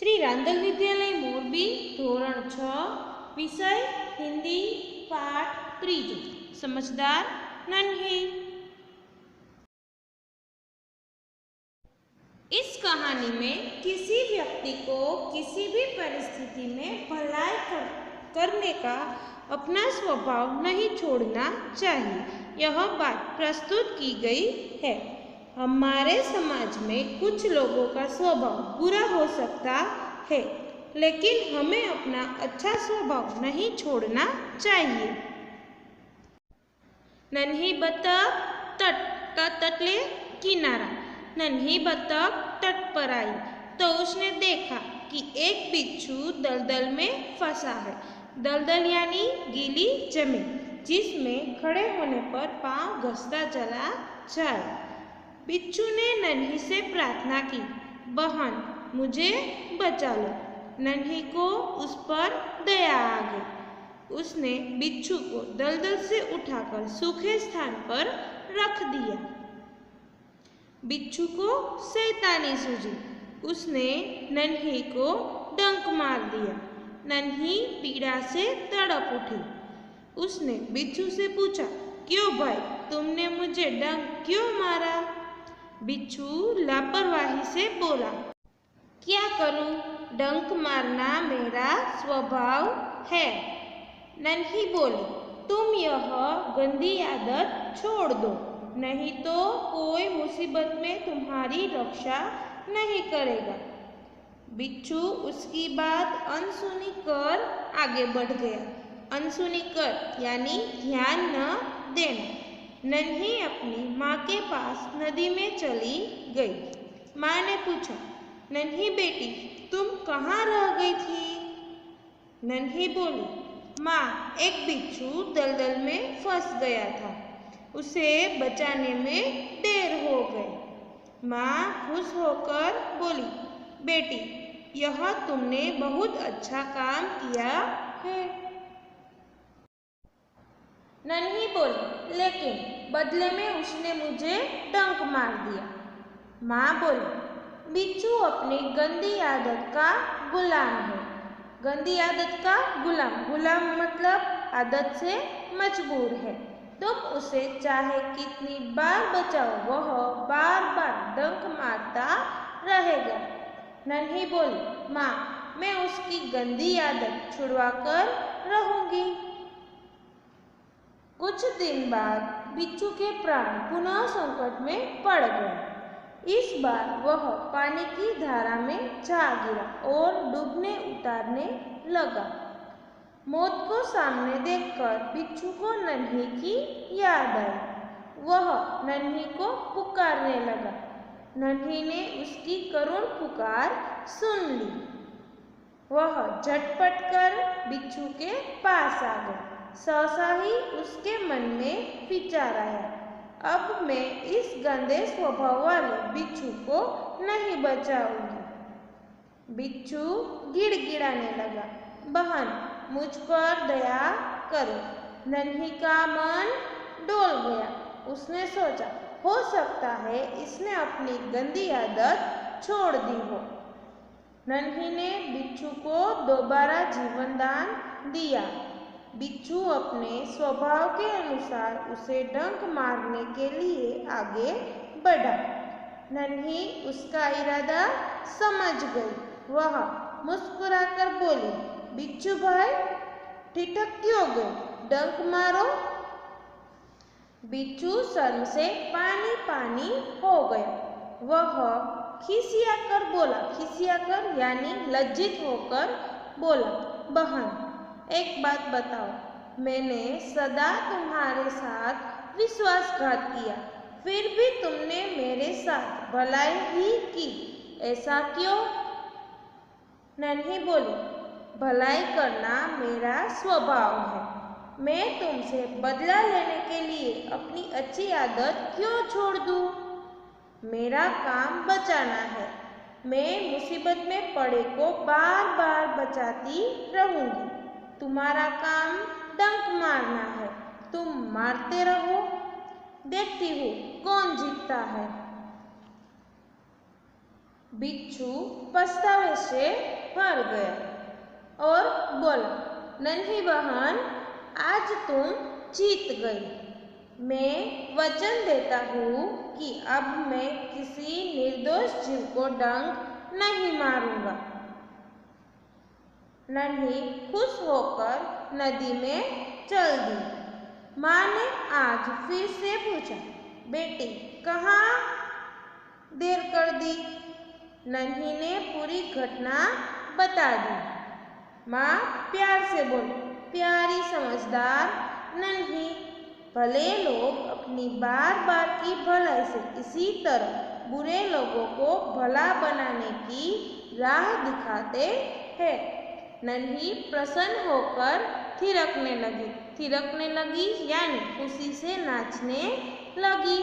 श्री रांदल विद्यालय मोरबी धोरण 6 विषय हिंदी पाठ त्रीजो समझदार नन्ही। इस कहानी में किसी व्यक्ति को किसी भी परिस्थिति में भलाई करने का अपना स्वभाव नहीं छोड़ना चाहिए। यह बात प्रस्तुत की गई है। हमारे समाज में कुछ लोगों का स्वभाव बुरा हो सकता है, लेकिन हमें अपना अच्छा स्वभाव नहीं छोड़ना चाहिए। नन्ही बतख तट એટલે किनारा। नन्ही बतख तट पर आई तो उसने देखा कि एक बिच्छू दलदल में फंसा है। दलदल यानी गीली जमीन, जिसमें खड़े होने पर पांव घसता चला जाए। बिच्छू ने नन्ही से प्रार्थना की, बहन मुझे बचा लो। नन्ही को उस पर दया आ गई। उसने बिच्छू को दलदल से उठाकर सूखे स्थान पर रख दिया। बिच्छू को शैतानी सूझी। उसने नन्ही को डंक मार दिया। नन्ही पीड़ा से तड़प उठी। उसने बिच्छू से पूछा, क्यों भाई, तुमने मुझे डंक क्यों मारा? बिच्छू लापरवाही से बोला, क्या करूं, डंक मारना मेरा स्वभाव है। नन्ही बोली, तुम यह गंदी आदत छोड़ दो, नहीं तो कोई मुसीबत में तुम्हारी रक्षा नहीं करेगा। बिच्छू उसकी बात अनसुनी कर आगे बढ़ गया। अनसुनी कर यानी ध्यान न देना। नन्ही अपनी माँ के पास नदी में चली गई। माँ ने पूछा, नन्ही बेटी, तुम कहाँ रह गई थी? नन्ही बोली, माँ, एक बिच्छू दलदल में फंस गया था, उसे बचाने में देर हो गई। माँ खुश होकर बोली, बेटी, यह तुमने बहुत अच्छा काम किया है। नन्ही बोली, लेकिन बदले में उसने मुझे डंक मार दिया। माँ बोली, बिच्छू अपनी गंदी आदत का गुलाम है। गंदी आदत का गुलाम मतलब आदत से मजबूर है। तुम उसे चाहे कितनी बार बचाओ, वह बार बार डंक मारता रहेगा। नन्ही बोली, माँ, मैं उसकी गंदी आदत छुड़वा कर रहूंगी। कुछ दिन बाद बिच्छू के प्राण पुनः संकट में पड़ गए। इस बार वह पानी की धारा में जा गिरा और डूबने उतारने लगा। मौत को सामने देखकर बिच्छू को नन्ही की याद आई। वह नन्ही को पुकारने लगा। नन्ही ने उसकी करुण पुकार सुन ली। वह झटपट कर बिच्छू के पास आ गई। सहसा ही उसके मन में विचार आया, अब मैं इस गंदे स्वभाव वाले बिच्छू को नहीं बचाऊंगी। बिच्छू गिड़गिड़ाने लगा, बहन मुझ पर दया करो। नन्ही का मन डोल गया। उसने सोचा, हो सकता है इसने अपनी गंदी आदत छोड़ दी हो। नन्ही ने बिच्छू को दोबारा जीवन दान दिया। बिच्छू अपने स्वभाव के अनुसार उसे डंक मारने के लिए आगे बढ़ा। नन्ही उसका इरादा समझ गई। वह मुस्कुराकर बोली, बिच्छू भाई, ठिठक क्यों गए, डंक मारो। बिच्छू शर्म से पानी पानी हो गया। वह खिसियाकर बोला, खिसियाकर यानी लज्जित होकर बोला, बहन एक बात बताओ, मैंने सदा तुम्हारे साथ विश्वासघात किया, फिर भी तुमने मेरे साथ भलाई ही की, ऐसा क्यों? नन्ही बोली, भलाई करना मेरा स्वभाव है। मैं तुमसे बदला लेने के लिए अपनी अच्छी आदत क्यों छोड़ दूं? मेरा काम बचाना है। मैं मुसीबत में पड़े को बार बार बचाती रहूंगी। तुम्हारा काम डंक मारना है, तुम मारते रहो, देखती हूँ कौन जीतता है। बिच्छू पछतावे से भर गया और बोला, नन्ही बहन, आज तुम जीत गई। मैं वचन देता हूँ कि अब मैं किसी निर्दोष जीव को डंक नहीं मारूंगा। नन्ही खुश होकर नदी में चल दी। माँ ने आज फिर से पूछा, बेटी कहाँ देर कर दी? नन्ही ने पूरी घटना बता दी। माँ प्यार से बोली, प्यारी समझदार नन्ही, भले लोग अपनी बार बार की भलाई से इसी तरह बुरे लोगों को भला बनाने की राह दिखाते हैं। नन्ही प्रसन्न होकर थिरकने लगी यानी खुशी से नाचने लगी।